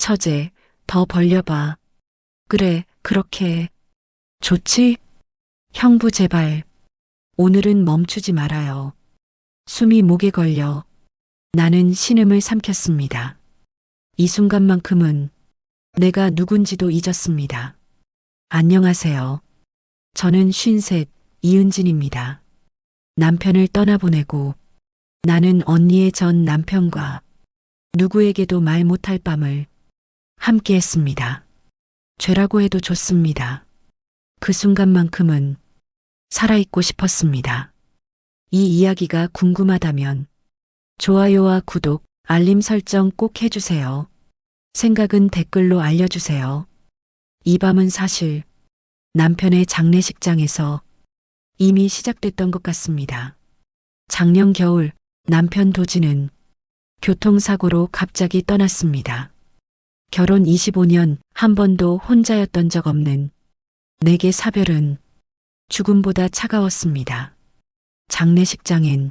처제, 더 벌려봐. 그래, 그렇게 해. 좋지? 형부 제발. 오늘은 멈추지 말아요. 숨이 목에 걸려 나는 신음을 삼켰습니다. 이 순간만큼은 내가 누군지도 잊었습니다. 안녕하세요. 저는 53, 이은진입니다. 남편을 떠나보내고 나는 언니의 전 남편과 누구에게도 말 못할 밤을 함께 했습니다. 죄라고 해도 좋습니다. 그 순간만큼은 살아있고 싶었습니다. 이 이야기가 궁금하다면 좋아요와 구독, 알림 설정 꼭 해주세요. 생각은 댓글로 알려주세요. 이 밤은 사실 남편의 장례식장에서 이미 시작됐던 것 같습니다. 작년 겨울 남편 도진은 교통사고로 갑자기 떠났습니다. 결혼 25년 한 번도 혼자였던 적 없는 내게 사별은 죽음보다 차가웠습니다. 장례식장엔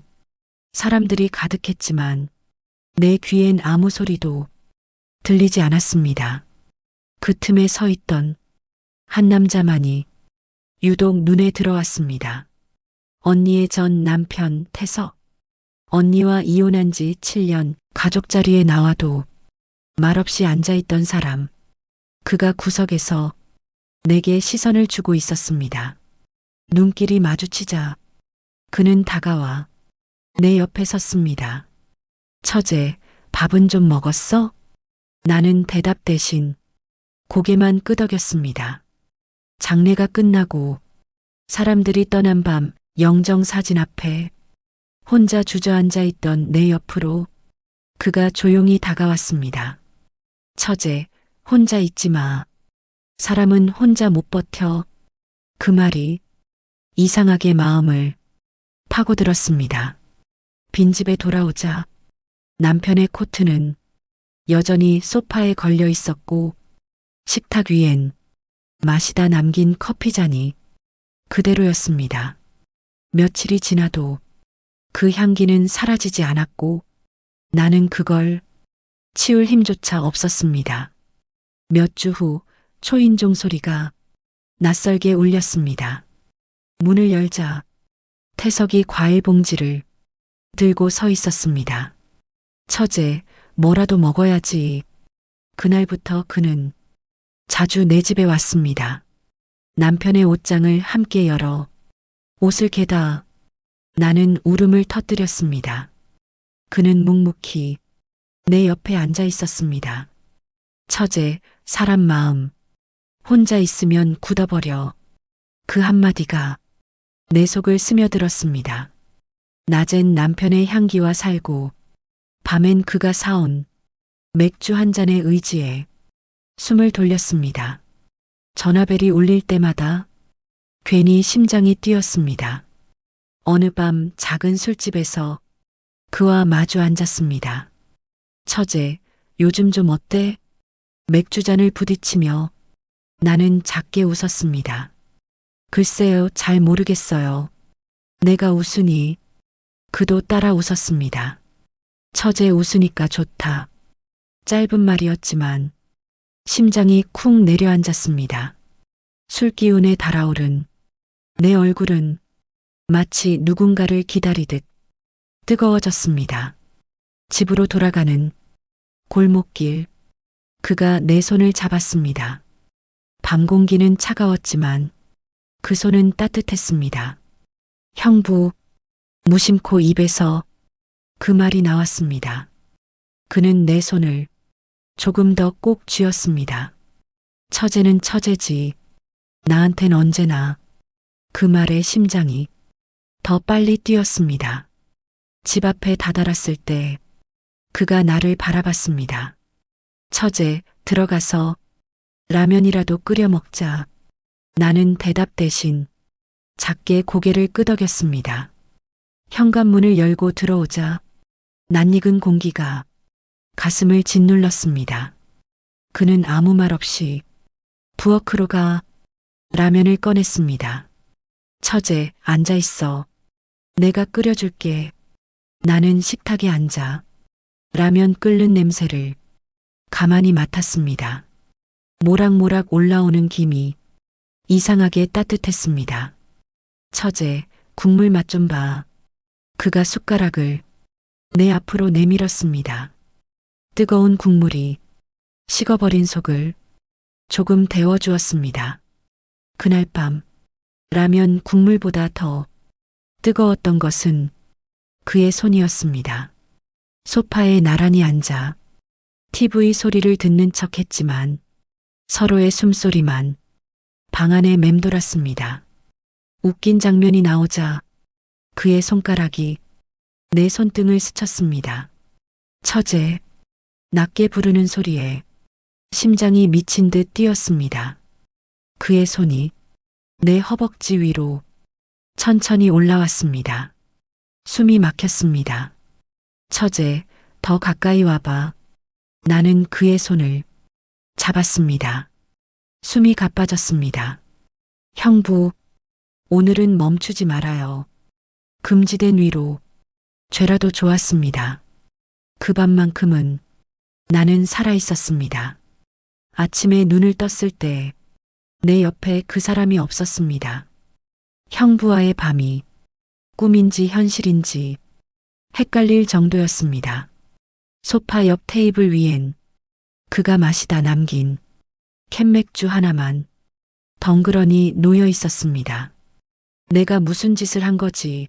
사람들이 가득했지만 내 귀엔 아무 소리도 들리지 않았습니다. 그 틈에 서 있던 한 남자만이 유독 눈에 들어왔습니다. 언니의 전 남편 태석. 언니와 이혼한 지 7년, 가족 자리에 나와도 말없이 앉아있던 사람. 그가 구석에서 내게 시선을 주고 있었습니다. 눈길이 마주치자 그는 다가와 내 옆에 섰습니다. 처제, 밥은 좀 먹었어? 나는 대답 대신 고개만 끄덕였습니다. 장례가 끝나고 사람들이 떠난 밤 영정사진 앞에 혼자 주저앉아 있던 내 옆으로 그가 조용히 다가왔습니다. 처제, 혼자 있지 마. 사람은 혼자 못 버텨. 그 말이 이상하게 마음을 파고들었습니다. 빈집에 돌아오자 남편의 코트는 여전히 소파에 걸려 있었고 식탁 위엔 마시다 남긴 커피잔이 그대로였습니다. 며칠이 지나도 그 향기는 사라지지 않았고 나는 그걸 치울 힘조차 없었습니다. 몇 주 후 초인종 소리가 낯설게 울렸습니다. 문을 열자 태석이 과일 봉지를 들고 서 있었습니다. 처제, 뭐라도 먹어야지. 그날부터 그는 자주 내 집에 왔습니다. 남편의 옷장을 함께 열어 옷을 개다 나는 울음을 터뜨렸습니다. 그는 묵묵히 내 옆에 앉아 있었습니다. 처제, 사람 마음 혼자 있으면 굳어버려. 그 한마디가 내 속을 스며들었습니다. 낮엔 남편의 향기와 살고 밤엔 그가 사온 맥주 한 잔의 의지에 숨을 돌렸습니다. 전화벨이 울릴 때마다 괜히 심장이 뛰었습니다. 어느 밤 작은 술집에서 그와 마주 앉았습니다. 처제, 요즘 좀 어때? 맥주잔을 부딪히며 나는 작게 웃었습니다. 글쎄요, 잘 모르겠어요. 내가 웃으니 그도 따라 웃었습니다. 처제 웃으니까 좋다. 짧은 말이었지만 심장이 쿵 내려앉았습니다. 술기운에 달아오른 내 얼굴은 마치 누군가를 기다리듯 뜨거워졌습니다. 집으로 돌아가는 골목길, 그가 내 손을 잡았습니다. 밤 공기는 차가웠지만 그 손은 따뜻했습니다. 형부, 무심코 입에서 그 말이 나왔습니다. 그는 내 손을 조금 더 꼭 쥐었습니다. 처제는 처제지. 나한텐 언제나. 그 말에 심장이 더 빨리 뛰었습니다. 집 앞에 다다랐을 때 그가 나를 바라봤습니다. 처제, 들어가서 라면이라도 끓여 먹자. 나는 대답 대신 작게 고개를 끄덕였습니다. 현관문을 열고 들어오자 낯익은 공기가 가슴을 짓눌렀습니다. 그는 아무 말 없이 부엌으로 가 라면을 꺼냈습니다. 처제, 앉아있어. 내가 끓여줄게. 나는 식탁에 앉아 라면 끓는 냄새를 가만히 맡았습니다. 모락모락 올라오는 김이 이상하게 따뜻했습니다. 처제, 국물 맛 좀 봐. 그가 숟가락을 내 앞으로 내밀었습니다. 뜨거운 국물이 식어버린 속을 조금 데워주었습니다. 그날 밤 라면 국물보다 더 뜨거웠던 것은 그의 손이었습니다. 소파에 나란히 앉아 TV 소리를 듣는 척 했지만 서로의 숨소리만 방 안에 맴돌았습니다. 웃긴 장면이 나오자 그의 손가락이 내 손등을 스쳤습니다. 처제, 낮게 부르는 소리에 심장이 미친 듯 뛰었습니다. 그의 손이 내 허벅지 위로 천천히 올라왔습니다. 숨이 막혔습니다. 처제, 더 가까이 와봐. 나는 그의 손을 잡았습니다. 숨이 가빠졌습니다. 형부, 오늘은 멈추지 말아요. 금지된 위로 죄라도 좋았습니다. 그 밤만큼은 나는 살아 있었습니다. 아침에 눈을 떴을 때 내 옆에 그 사람이 없었습니다. 형부와의 밤이 꿈인지 현실인지 헷갈릴 정도였습니다. 소파 옆 테이블 위엔 그가 마시다 남긴 캔맥주 하나만 덩그러니 놓여 있었습니다. 내가 무슨 짓을 한 거지?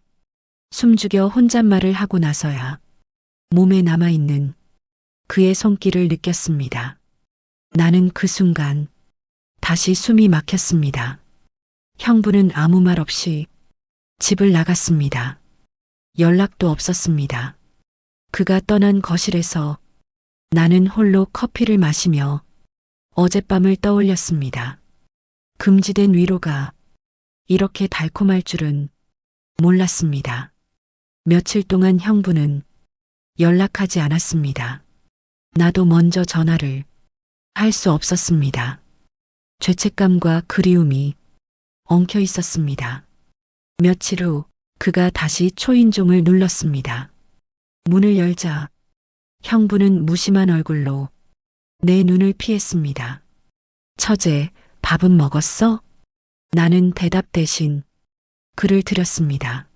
숨죽여 혼잣말을 하고 나서야 몸에 남아있는 그의 손길을 느꼈습니다. 나는 그 순간 다시 숨이 막혔습니다. 형부는 아무 말 없이 집을 나갔습니다. 연락도 없었습니다. 그가 떠난 거실에서 나는 홀로 커피를 마시며 어젯밤을 떠올렸습니다. 금지된 위로가 이렇게 달콤할 줄은 몰랐습니다. 며칠 동안 형부는 연락하지 않았습니다. 나도 먼저 전화를 할 수 없었습니다. 죄책감과 그리움이 엉켜 있었습니다. 며칠 후 그가 다시 초인종을 눌렀습니다. 문을 열자 형부는 무심한 얼굴로 내 눈을 피했습니다. 처제, 밥은 먹었어? 나는 대답 대신 그를 들였습니다.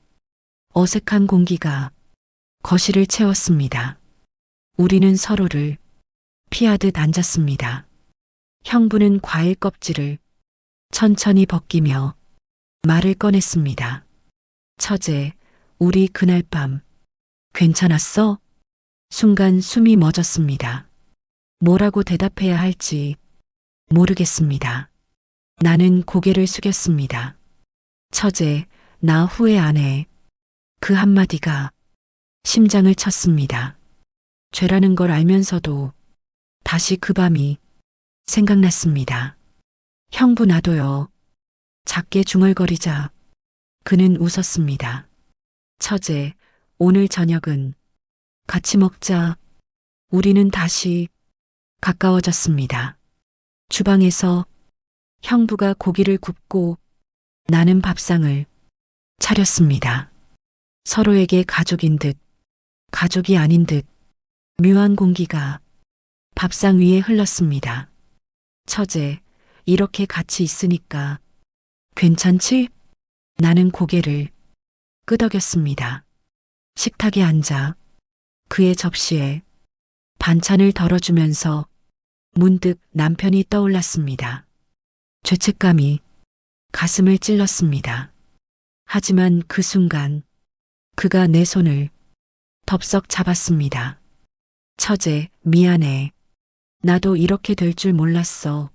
어색한 공기가 거실을 채웠습니다. 우리는 서로를 피하듯 앉았습니다. 형부는 과일 껍질을 천천히 벗기며 말을 꺼냈습니다. 처제, 우리 그날 밤 괜찮았어? 순간 숨이 멎었습니다. 뭐라고 대답해야 할지 모르겠습니다. 나는 고개를 숙였습니다. 처제, 나 후회 안 해. 그 한마디가 심장을 쳤습니다. 죄라는 걸 알면서도 다시 그 밤이 생각났습니다. 형부 나도요. 작게 중얼거리자 그는 웃었습니다. 처제, 오늘 저녁은 같이 먹자. 우리는 다시 가까워졌습니다. 주방에서 형부가 고기를 굽고 나는 밥상을 차렸습니다. 서로에게 가족인 듯 가족이 아닌 듯 묘한 공기가 밥상 위에 흘렀습니다. 처제, 이렇게 같이 있으니까 괜찮지? 나는 고개를 끄덕였습니다. 식탁에 앉아 그의 접시에 반찬을 덜어주면서 문득 남편이 떠올랐습니다. 죄책감이 가슴을 찔렀습니다. 하지만 그 순간 그가 내 손을 덥석 잡았습니다. 처제, 미안해. 나도 이렇게 될 줄 몰랐어.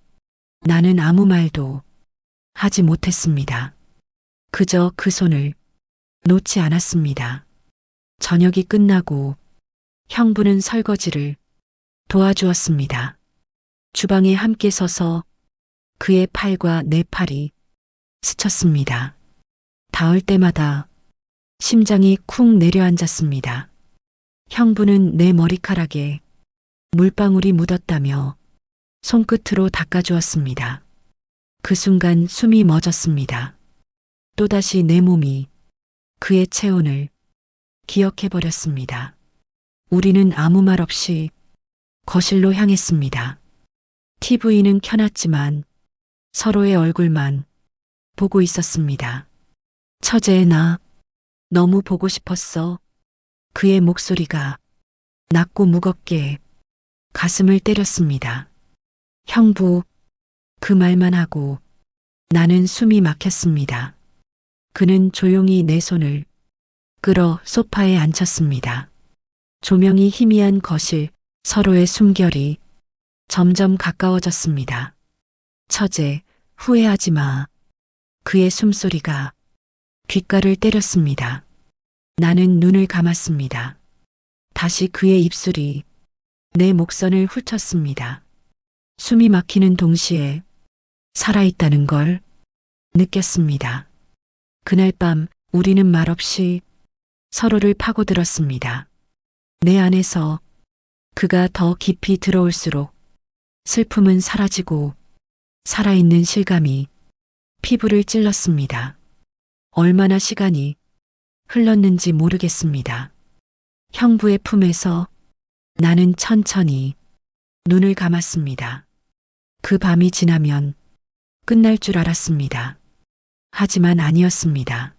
나는 아무 말도 하지 못했습니다. 그저 그 손을 놓지 않았습니다. 저녁이 끝나고 형부는 설거지를 도와주었습니다. 주방에 함께 서서 그의 팔과 내 팔이 스쳤습니다. 닿을 때마다 심장이 쿵 내려앉았습니다. 형부는 내 머리카락에 물방울이 묻었다며 손끝으로 닦아주었습니다. 그 순간 숨이 멎었습니다. 또다시 내 몸이 그의 체온을 기억해버렸습니다. 우리는 아무 말 없이 거실로 향했습니다. TV는 켜놨지만 서로의 얼굴만 보고 있었습니다. 처제의 나 너무 보고 싶었어. 그의 목소리가 낮고 무겁게 가슴을 때렸습니다. 형부, 그 말만 하고 나는 숨이 막혔습니다. 그는 조용히 내 손을 끌어 소파에 앉혔습니다. 조명이 희미한 거실, 서로의 숨결이 점점 가까워졌습니다. 처제, 후회하지 마. 그의 숨소리가 귓가를 때렸습니다. 나는 눈을 감았습니다. 다시 그의 입술이 내 목선을 훑었습니다. 숨이 막히는 동시에 살아있다는 걸 느꼈습니다. 그날 밤 우리는 말없이 서로를 파고들었습니다. 내 안에서 그가 더 깊이 들어올수록 슬픔은 사라지고 살아있는 실감이 피부를 찔렀습니다. 얼마나 시간이 흘렀는지 모르겠습니다. 형부의 품에서 나는 천천히 눈을 감았습니다. 그 밤이 지나면 끝날 줄 알았습니다. 하지만 아니었습니다.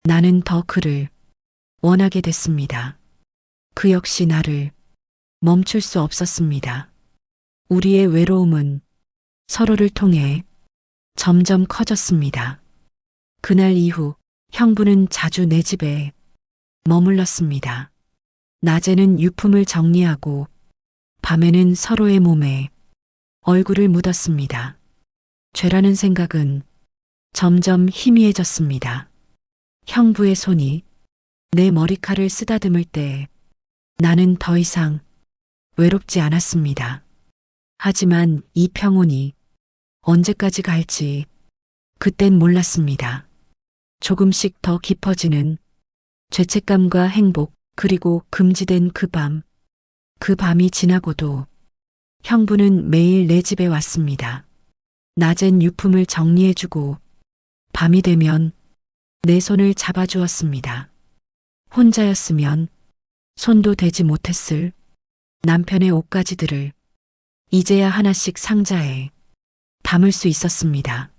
나는 더 그를 원하게 됐습니다. 그 역시 나를 멈출 수 없었습니다. 우리의 외로움은 서로를 통해 점점 커졌습니다. 그날 이후 형부는 자주 내 집에 머물렀습니다. 낮에는 유품을 정리하고 밤에는 서로의 몸에 얼굴을 묻었습니다. 죄라는 생각은 점점 희미해졌습니다. 형부의 손이 내 머리칼을 쓰다듬을 때 나는 더 이상 외롭지 않았습니다. 하지만 이 평온이 언제까지 갈지 그땐 몰랐습니다. 조금씩 더 깊어지는 죄책감과 행복, 그리고 금지된 그 밤. 그 밤이 지나고도 형부는 매일 내 집에 왔습니다. 낮엔 유품을 정리해주고 밤이 되면 내 손을 잡아주었습니다. 혼자였으면 손도 대지 못했을 남편의 옷가지들을 이제야 하나씩 상자에 담을 수 있었습니다.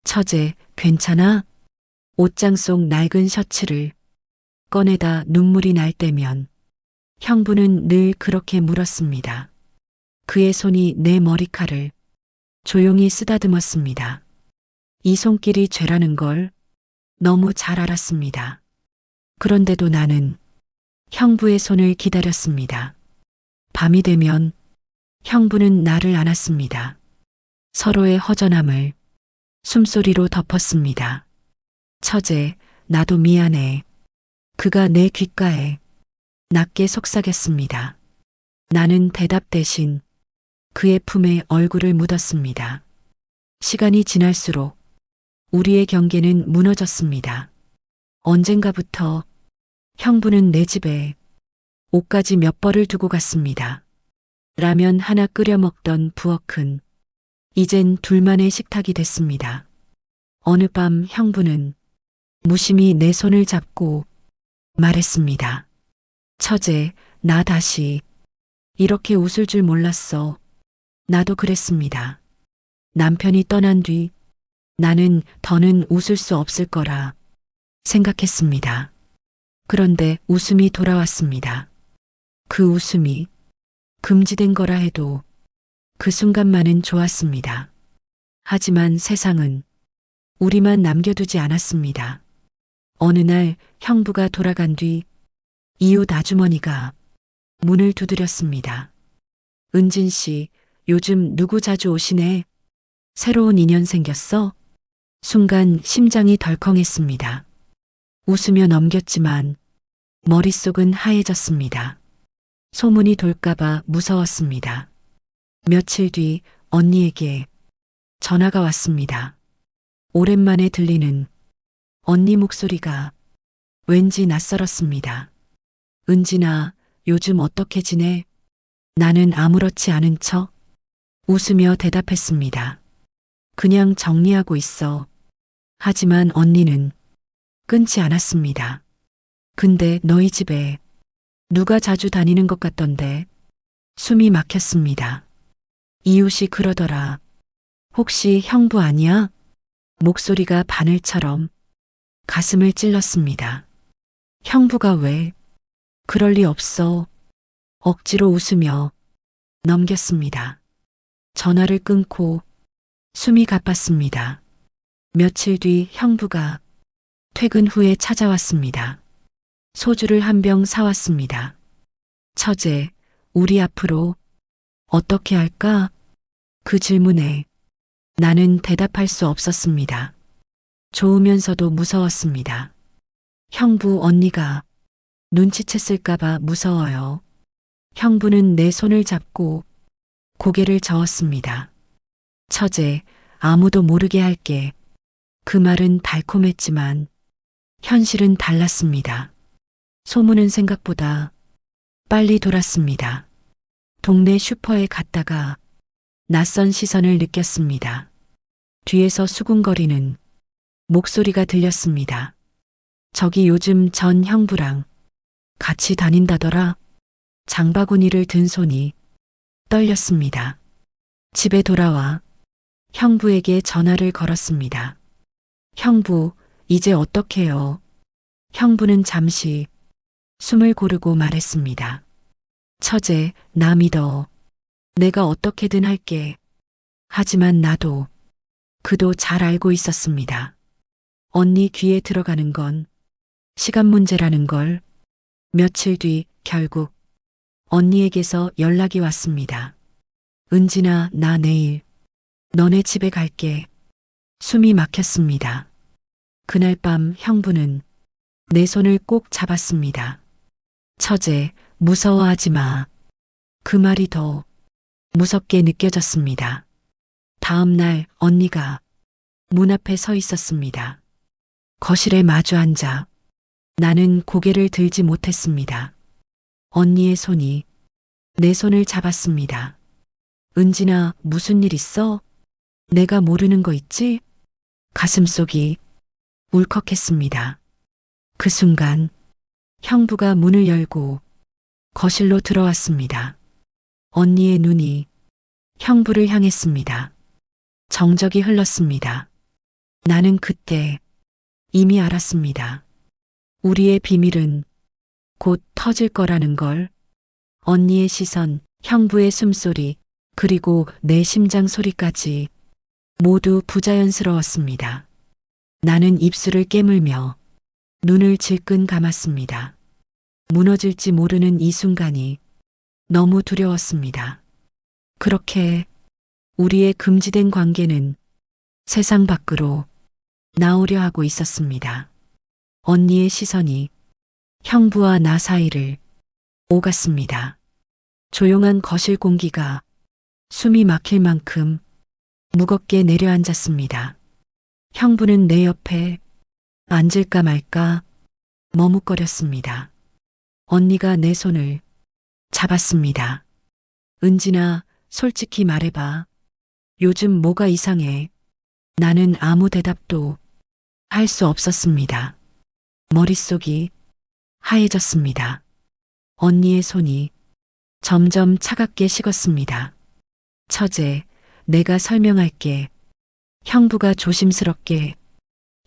처제, 괜찮아? 옷장 속 낡은 셔츠를 꺼내다 눈물이 날 때면 형부는 늘 그렇게 물었습니다. 그의 손이 내 머리칼을 조용히 쓰다듬었습니다. 이 손길이 죄라는 걸 너무 잘 알았습니다. 그런데도 나는 형부의 손을 기다렸습니다. 밤이 되면 형부는 나를 안았습니다. 서로의 허전함을 숨소리로 덮었습니다. 처제, 나도 미안해. 그가 내 귓가에 낮게 속삭였습니다. 나는 대답 대신 그의 품에 얼굴을 묻었습니다. 시간이 지날수록 우리의 경계는 무너졌습니다. 언젠가부터 형부는 내 집에 옷까지 몇 벌을 두고 갔습니다. 라면 하나 끓여 먹던 부엌은 이젠 둘만의 식탁이 됐습니다. 어느 밤 형부는 무심히 내 손을 잡고 말했습니다. 처제, 나 다시 이렇게 웃을 줄 몰랐어. 나도 그랬습니다. 남편이 떠난 뒤 나는 더는 웃을 수 없을 거라 생각했습니다. 그런데 웃음이 돌아왔습니다. 그 웃음이 금지된 거라 해도 그 순간만은 좋았습니다. 하지만 세상은 우리만 남겨두지 않았습니다. 어느 날 형부가 돌아간 뒤 이웃 아주머니가 문을 두드렸습니다. 은진 씨, 요즘 누구 자주 오시네? 새로운 인연 생겼어? 순간 심장이 덜컹했습니다. 웃으며 넘겼지만 머릿속은 하얘졌습니다. 소문이 돌까봐 무서웠습니다. 며칠 뒤 언니에게 전화가 왔습니다. 오랜만에 들리는 언니 목소리가 왠지 낯설었습니다. 은진아, 요즘 어떻게 지내? 나는 아무렇지 않은 척 웃으며 대답했습니다. 그냥 정리하고 있어. 하지만 언니는 끊지 않았습니다. 근데 너희 집에 누가 자주 다니는 것 같던데? 숨이 막혔습니다. 이웃이 그러더라. 혹시 형부 아니야? 목소리가 바늘처럼 가슴을 찔렀습니다. 형부가 왜? 그럴 리 없어. 억지로 웃으며 넘겼습니다. 전화를 끊고 숨이 가빴습니다. 며칠 뒤 형부가 퇴근 후에 찾아왔습니다. 소주를 한 병 사왔습니다. 처제, 우리 앞으로 어떻게 할까? 그 질문에 나는 대답할 수 없었습니다. 좋으면서도 무서웠습니다. 형부 언니가 눈치챘을까봐 무서워요. 형부는 내 손을 잡고 고개를 저었습니다. 처제, 아무도 모르게 할게. 그 말은 달콤했지만 현실은 달랐습니다. 소문은 생각보다 빨리 돌았습니다. 동네 슈퍼에 갔다가 낯선 시선을 느꼈습니다. 뒤에서 수군거리는 목소리가 들렸습니다. 저기 요즘 전 형부랑 같이 다닌다더라. 장바구니를 든 손이 떨렸습니다. 집에 돌아와 형부에게 전화를 걸었습니다. 형부, 이제 어떡해요? 형부는 잠시 숨을 고르고 말했습니다. 처제, 나 믿어. 내가 어떻게든 할게. 하지만 나도 그도 잘 알고 있었습니다. 언니 귀에 들어가는 건 시간 문제라는 걸. 며칠 뒤 결국 언니에게서 연락이 왔습니다. 은진아, 나 내일 너네 집에 갈게. 숨이 막혔습니다. 그날 밤 형부는 내 손을 꼭 잡았습니다. 처제, 무서워하지 마. 그 말이 더 무섭게 느껴졌습니다. 다음 날 언니가 문 앞에 서 있었습니다. 거실에 마주 앉아 나는 고개를 들지 못했습니다. 언니의 손이 내 손을 잡았습니다. 은진아, 무슨 일 있어? 내가 모르는 거 있지? 가슴속이 울컥했습니다. 그 순간 형부가 문을 열고 거실로 들어왔습니다. 언니의 눈이 형부를 향했습니다. 정적이 흘렀습니다. 나는 그때 이미 알았습니다. 우리의 비밀은 곧 터질 거라는 걸. 언니의 시선, 형부의 숨소리, 그리고 내 심장 소리까지 모두 부자연스러웠습니다. 나는 입술을 깨물며 눈을 질끈 감았습니다. 무너질지 모르는 이 순간이 너무 두려웠습니다. 그렇게 우리의 금지된 관계는 세상 밖으로 나오려 하고 있었습니다. 언니의 시선이 형부와 나 사이를 오갔습니다. 조용한 거실 공기가 숨이 막힐 만큼 무겁게 내려앉았습니다. 형부는 내 옆에 앉을까 말까 머뭇거렸습니다. 언니가 내 손을 잡았습니다. 은진아, 솔직히 말해봐. 요즘 뭐가 이상해? 나는 아무 대답도 할 수 없었습니다. 머릿속이 하얘졌습니다. 언니의 손이 점점 차갑게 식었습니다. 처제, 내가 설명할게. 형부가 조심스럽게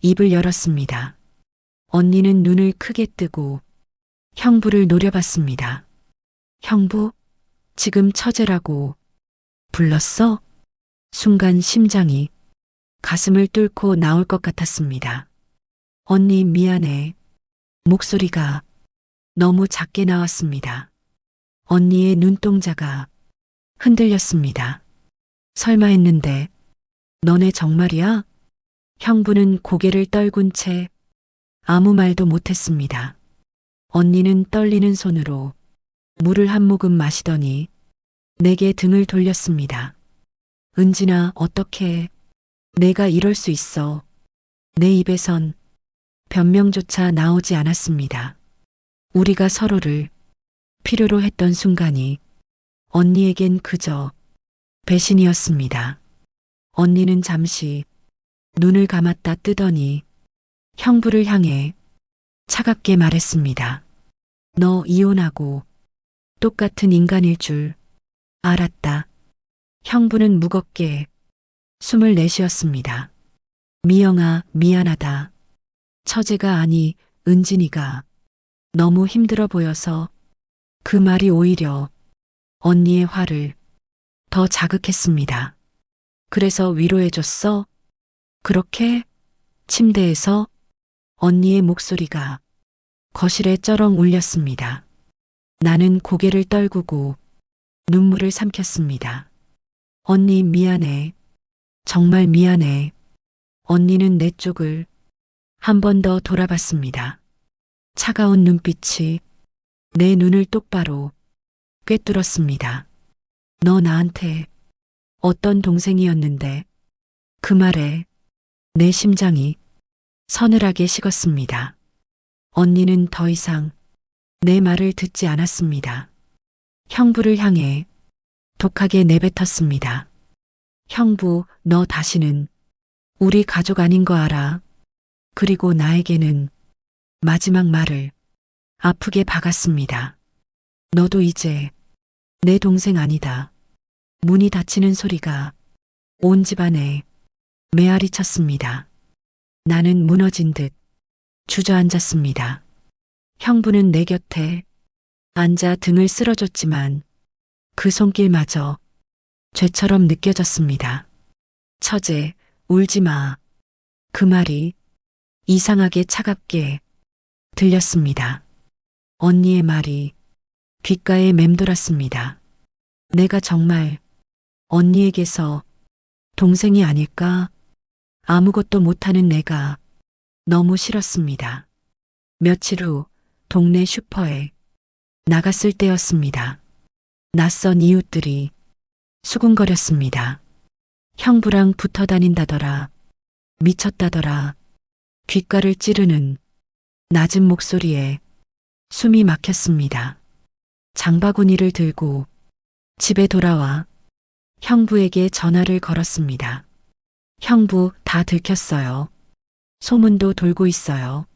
입을 열었습니다. 언니는 눈을 크게 뜨고 형부를 노려봤습니다. 형부, 지금 처제라고 불렀어? 순간 심장이 가슴을 뚫고 나올 것 같았습니다. 언니 미안해. 목소리가 너무 작게 나왔습니다. 언니의 눈동자가 흔들렸습니다. 설마 했는데 너네 정말이야? 형부는 고개를 떨군 채 아무 말도 못했습니다. 언니는 떨리는 손으로 물을 한 모금 마시더니 내게 등을 돌렸습니다. 은진아, 어떻게 내가 이럴 수 있어. 내 입에선 변명조차 나오지 않았습니다. 우리가 서로를 필요로 했던 순간이 언니에겐 그저 배신이었습니다. 언니는 잠시 눈을 감았다 뜨더니 형부를 향해 차갑게 말했습니다. 너 이혼하고 똑같은 인간일 줄 알았다. 형부는 무겁게 숨을 내쉬었습니다. 미영아, 미안하다. 처제가 아니, 은진이가 너무 힘들어 보여서 그 말이 오히려 언니의 화를 더 자극했습니다. 그래서 위로해줬어? 그렇게 침대에서 언니의 목소리가 거실에 쩌렁 울렸습니다. 나는 고개를 떨구고 눈물을 삼켰습니다. 언니 미안해. 정말 미안해. 언니는 내 쪽을 한 번 더 돌아봤습니다. 차가운 눈빛이 내 눈을 똑바로 꿰뚫었습니다. 너 나한테 어떤 동생이었는데 그 말에 내 심장이 서늘하게 식었습니다. 언니는 더 이상 내 말을 듣지 않았습니다. 형부를 향해 독하게 내뱉었습니다. 형부, 너 다시는 우리 가족 아닌 거 알아. 그리고 나에게는 마지막 말을 아프게 박았습니다. 너도 이제 내 동생 아니다. 문이 닫히는 소리가 온 집안에 메아리 쳤습니다. 나는 무너진 듯 주저앉았습니다. 형부는 내 곁에 앉아 등을 쓸어줬지만 그 손길마저 죄처럼 느껴졌습니다. 처제, 울지 마. 그 말이 이상하게 차갑게 들렸습니다. 언니의 말이 귓가에 맴돌았습니다. 내가 정말 언니에게서 동생이 아닐까? 아무것도 못하는 내가 너무 싫었습니다. 며칠 후 동네 슈퍼에 나갔을 때였습니다. 낯선 이웃들이 수군거렸습니다. 형부랑 붙어 다닌다더라. 미쳤다더라. 귓가를 찌르는 낮은 목소리에 숨이 막혔습니다. 장바구니를 들고 집에 돌아와 형부에게 전화를 걸었습니다. 형부, 다 들켰어요. 소문도 돌고 있어요.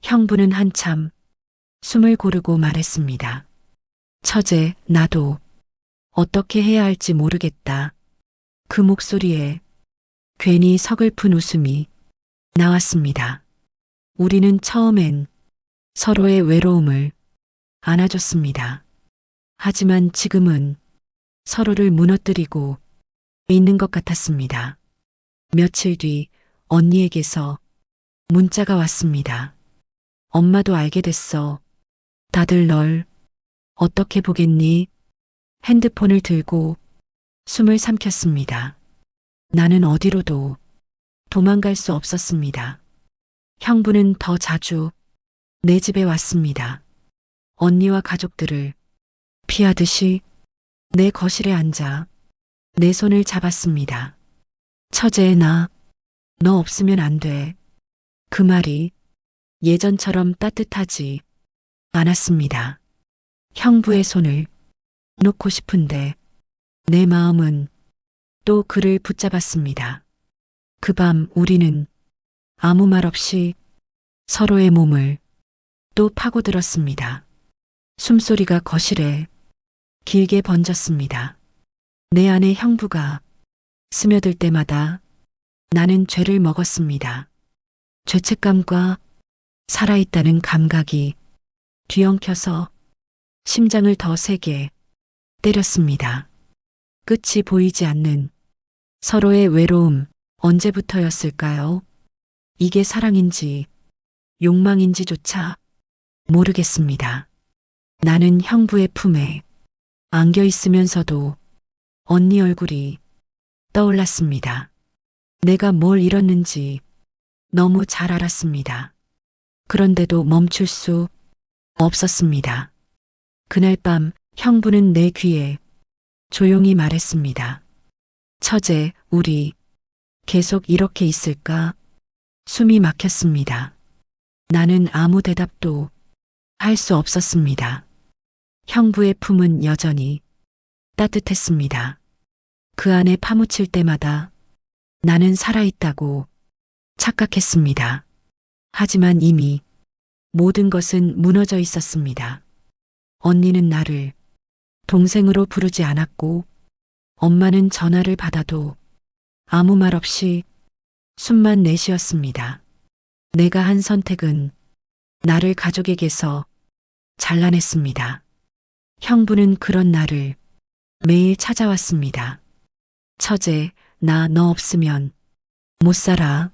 형부는 한참 숨을 고르고 말했습니다. 처제, 나도 어떻게 해야 할지 모르겠다. 그 목소리에 괜히 서글픈 웃음이 나왔습니다. 우리는 처음엔 서로의 외로움을 안아줬습니다. 하지만 지금은 서로를 무너뜨리고 있는 것 같았습니다. 며칠 뒤 언니에게서 문자가 왔습니다. 엄마도 알게 됐어. 다들 널 어떻게 보겠니? 핸드폰을 들고 숨을 삼켰습니다. 나는 어디로도 도망갈 수 없었습니다. 형부는 더 자주 내 집에 왔습니다. 언니와 가족들을 피하듯이 내 거실에 앉아 내 손을 잡았습니다. 처제, 너 없으면 안 돼. 그 말이 예전처럼 따뜻하지 않았습니다. 형부의 손을 놓고 싶은데 내 마음은 또 그를 붙잡았습니다. 그 밤 우리는 아무 말 없이 서로의 몸을 또 파고들었습니다. 숨소리가 거실에 길게 번졌습니다. 내 안에 형부가 스며들 때마다 나는 죄를 먹었습니다. 죄책감과 살아있다는 감각이 뒤엉켜서 심장을 더 세게 때렸습니다. 끝이 보이지 않는 서로의 외로움, 언제부터였을까요? 이게 사랑인지 욕망인지조차 모르겠습니다. 나는 형부의 품에 안겨 있으면서도 언니 얼굴이 떠올랐습니다. 내가 뭘 잃었는지 너무 잘 알았습니다. 그런데도 멈출 수 없었습니다. 그날 밤 형부는 내 귀에 조용히 말했습니다. 처제, 우리 계속 이렇게 있을까? 숨이 막혔습니다. 나는 아무 대답도 할 수 없었습니다. 형부의 품은 여전히 따뜻했습니다. 그 안에 파묻힐 때마다 나는 살아있다고 착각했습니다. 하지만 이미 모든 것은 무너져 있었습니다. 언니는 나를 동생으로 부르지 않았고 엄마는 전화를 받아도 아무 말 없이 숨만 내쉬었습니다. 내가 한 선택은 나를 가족에게서 잘라냈습니다. 형부는 그런 날을 매일 찾아왔습니다. 처제, 나 너 없으면 못 살아.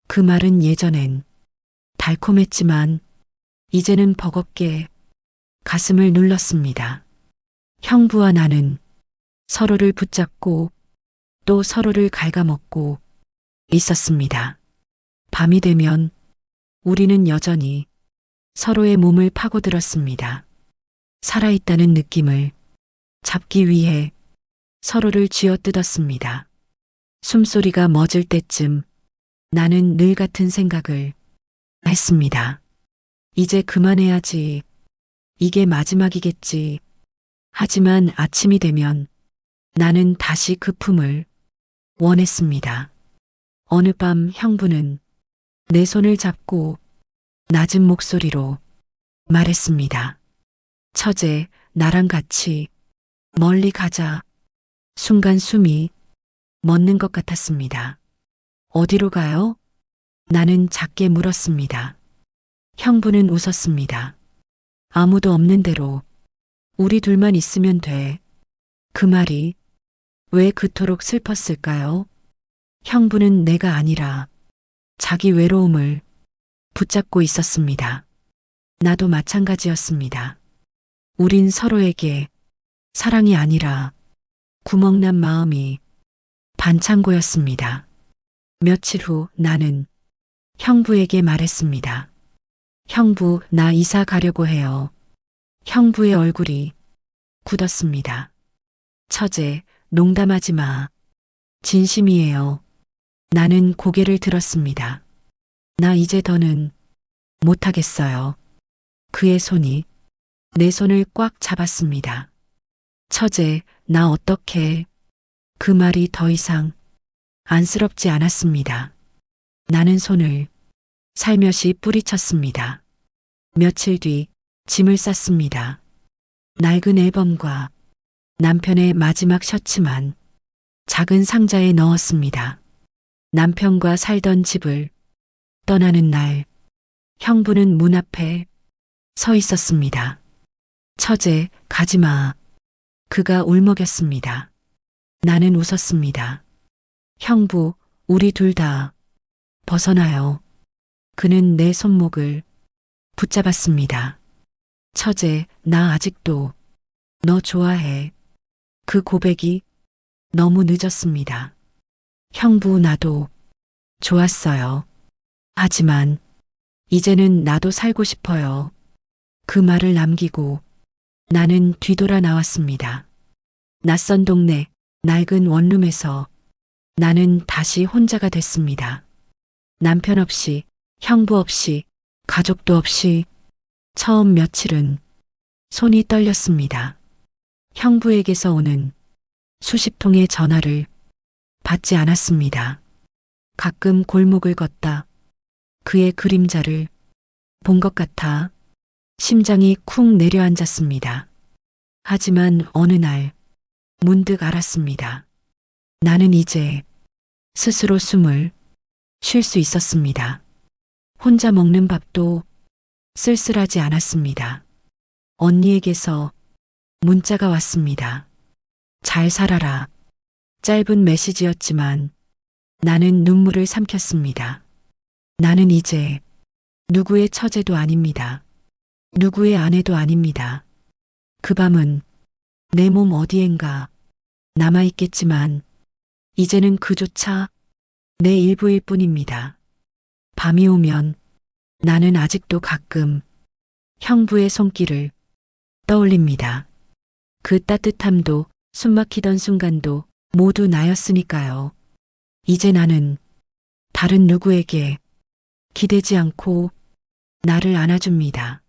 그 말은 예전엔 달콤했지만 이제는 버겁게 가슴을 눌렀습니다. 형부와 나는 서로를 붙잡고 또 서로를 갉아먹고 있었습니다. 밤이 되면 우리는 여전히 서로의 몸을 파고들었습니다. 살아있다는 느낌을 잡기 위해 서로를 쥐어뜯었습니다. 숨소리가 멎을 때쯤 나는 늘 같은 생각을 했습니다. 이제 그만해야지. 이게 마지막이겠지. 하지만 아침이 되면 나는 다시 그 품을 원했습니다. 어느 밤 형부는 내 손을 잡고 낮은 목소리로 말했습니다. 처제, 나랑 같이 멀리 가자. 순간 숨이 멎는 것 같았습니다. 어디로 가요? 나는 작게 물었습니다. 형부는 웃었습니다. 아무도 없는 데로. 우리 둘만 있으면 돼. 그 말이 왜 그토록 슬펐을까요? 형부는 내가 아니라 자기 외로움을 붙잡고 있었습니다. 나도 마찬가지였습니다. 우린 서로에게 사랑이 아니라 구멍난 마음이 반창고였습니다. 며칠 후 나는 형부에게 말했습니다. 형부, 나 이사 가려고 해요. 형부의 얼굴이 굳었습니다. 처제, 농담하지 마. 진심이에요. 나는 고개를 들었습니다. 나 이제 더는 못하겠어요. 그의 손이 내 손을 꽉 잡았습니다. 처제, 나 어떡해. 그 말이 더 이상 안쓰럽지 않았습니다. 나는 손을 살며시 뿌리쳤습니다. 며칠 뒤 짐을 쌌습니다. 낡은 앨범과 남편의 마지막 셔츠만 작은 상자에 넣었습니다. 남편과 살던 집을 떠나는 날, 형부는 문 앞에 서 있었습니다. 처제, 가지마. 그가 울먹였습니다. 나는 웃었습니다. 형부, 우리 둘 다 벗어나요. 그는 내 손목을 붙잡았습니다. 처제, 나 아직도 너 좋아해. 그 고백이 너무 늦었습니다. 형부, 나도 좋았어요. 하지만 이제는 나도 살고 싶어요. 그 말을 남기고 나는 뒤돌아 나왔습니다. 낯선 동네, 낡은 원룸에서 나는 다시 혼자가 됐습니다. 남편 없이, 형부 없이, 가족도 없이 처음 며칠은 손이 떨렸습니다. 형부에게서 오는 수십 통의 전화를 받지 않았습니다. 가끔 골목을 걷다 그의 그림자를 본 것 같아 심장이 쿵 내려앉았습니다. 하지만 어느 날 문득 알았습니다. 나는 이제 스스로 숨을 쉴 수 있었습니다. 혼자 먹는 밥도 쓸쓸하지 않았습니다. 언니에게서 문자가 왔습니다. 잘 살아라. 짧은 메시지였지만 나는 눈물을 삼켰습니다. 나는 이제 누구의 처제도 아닙니다. 누구의 아내도 아닙니다. 그 밤은 내 몸 어디엔가 남아있겠지만 이제는 그조차 내 일부일 뿐입니다. 밤이 오면 나는 아직도 가끔 형부의 손길을 떠올립니다. 그 따뜻함도 숨막히던 순간도 모두 나였으니까요. 이제 나는 다른 누구에게 기대지 않고 나를 안아줍니다.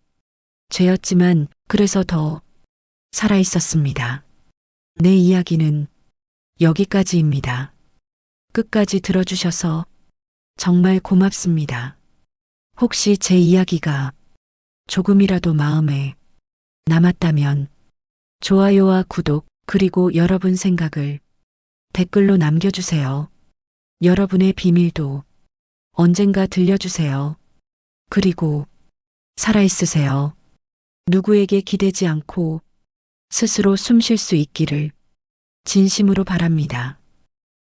죄였지만 그래서 더 살아있었습니다. 내 이야기는 여기까지입니다. 끝까지 들어주셔서 정말 고맙습니다. 혹시 제 이야기가 조금이라도 마음에 남았다면 좋아요와 구독, 그리고 여러분 생각을 댓글로 남겨주세요. 여러분의 비밀도 언젠가 들려주세요. 그리고 살아있으세요. 누구에게 기대지 않고 스스로 숨 쉴 수 있기를 진심으로 바랍니다.